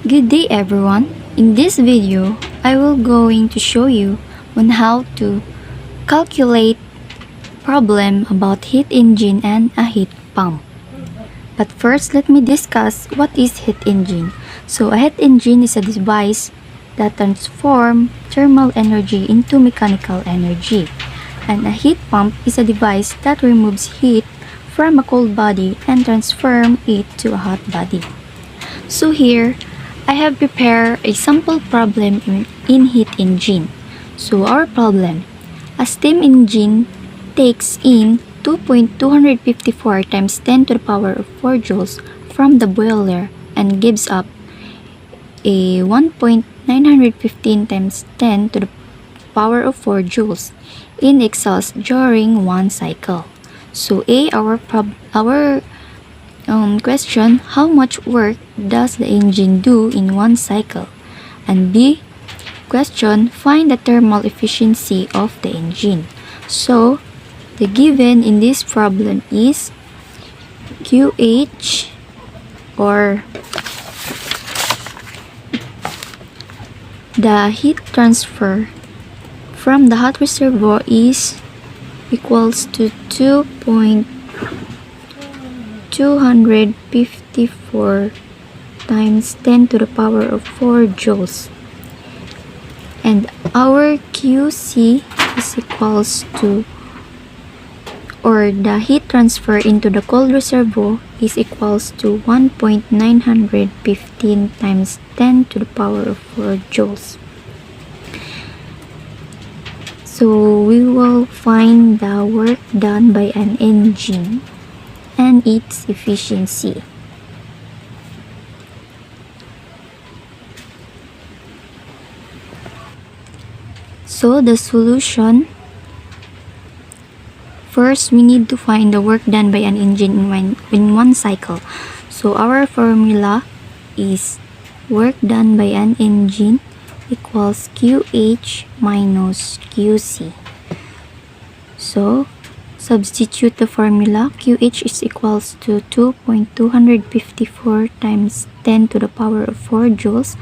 Good day everyone. In this video, I will going to show you on how to calculate problem about heat engine and a heat pump. But first, let me discuss what is heat engine. So a heat engine is a device that transforms thermal energy into mechanical energy. And a heat pump is a device that removes heat from a cold body and transforms it to a hot body. So here, I have prepared a sample problem in heat engine. So our problem, a steam engine takes in 2.254 times 10 to the power of 4 joules from the boiler and gives up a 1.915 times 10 to the power of 4 joules in exhaust during one cycle. So our question, how much work does the engine do in one cycle? And B, question, find the thermal efficiency of the engine. So the given in this problem is QH, or the heat transfer from the hot reservoir is equals to 2.254 times 10 to the power of 4 joules, and our QC is equals to, or the heat transfer into the cold reservoir is equals to 1.915 times 10 to the power of 4 joules. So we will find the work done by an engine and its efficiency. So the solution, first we need to find the work done by an engine in one cycle. So our formula is work done by an engine equals QH minus QC. So substitute the formula. QH is equals to 2.254 times 10 to the power of 4 joules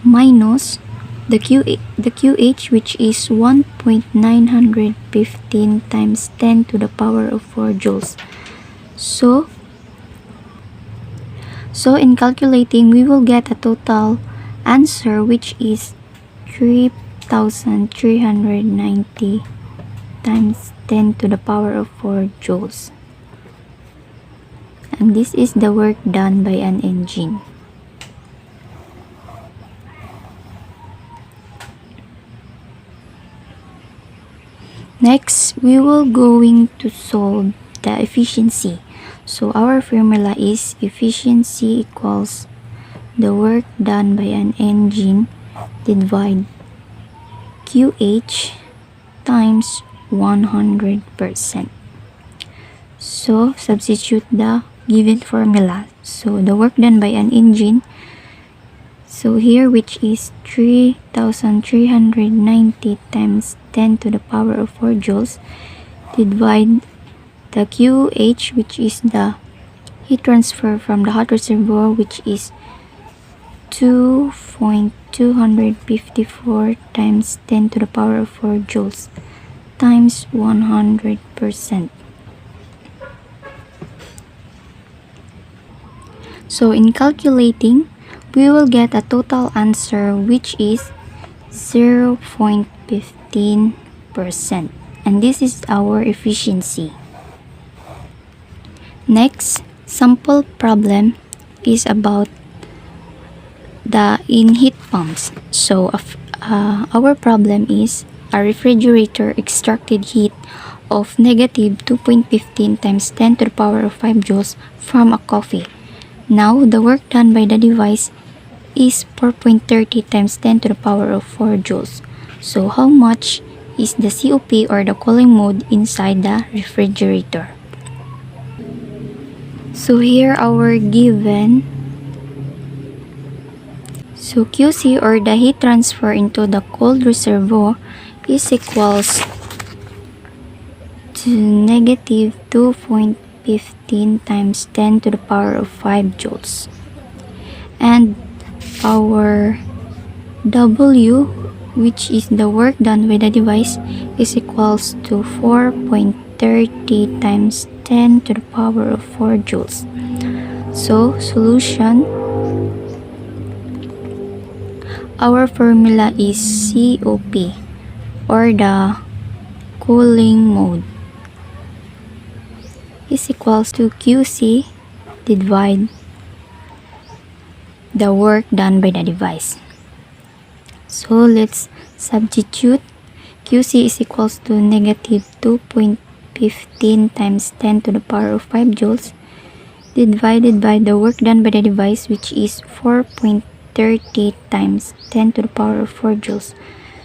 minus the QH, which is 1.915 times 10 to the power of 4 joules. So in calculating, we will get a total answer which is 3,390 times 10 to the power of 4 joules. And this is the work done by an engine. Next, we will going to solve the efficiency. So our formula is efficiency equals the work done by an engine divide QH times 100%. So substitute the given formula. So the work done by an engine, so here, which is 3,390 times 10 to the power of 4 joules, divide the QH, which is the heat transfer from the hot reservoir, which is 2.254 times 10 to the power of 4 joules times 100%. So in calculating, we will get a total answer which is 0.15%, and this is our efficiency. Next sample problem is about the heat pumps. So our problem is a refrigerator extracted heat of negative 2.15 times 10 to the power of 5 joules from a coffee. Now the work done by the device is 4.30 times 10 to the power of 4 joules. So how much is the COP, or the cooling mode, inside the refrigerator? So here our given. So QC, or the heat transfer into the cold reservoir, is equals to negative 2.15 times 10 to the power of 5 joules. And our W, which is the work done by the device, is equals to 4.30 times 10 to the power of 4 joules. So, solution, our formula is COP, or the cooling mode, is equals to QC divide the work done by the device. So let's substitute. QC is equals to negative 2.15 times 10 to the power of 5 joules divided by the work done by the device, which is 4.30 times 10 to the power of 4 joules.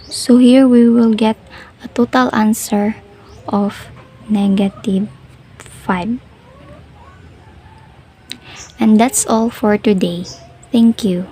So here we will get a total answer of negative 5. And that's all for today. Thank you.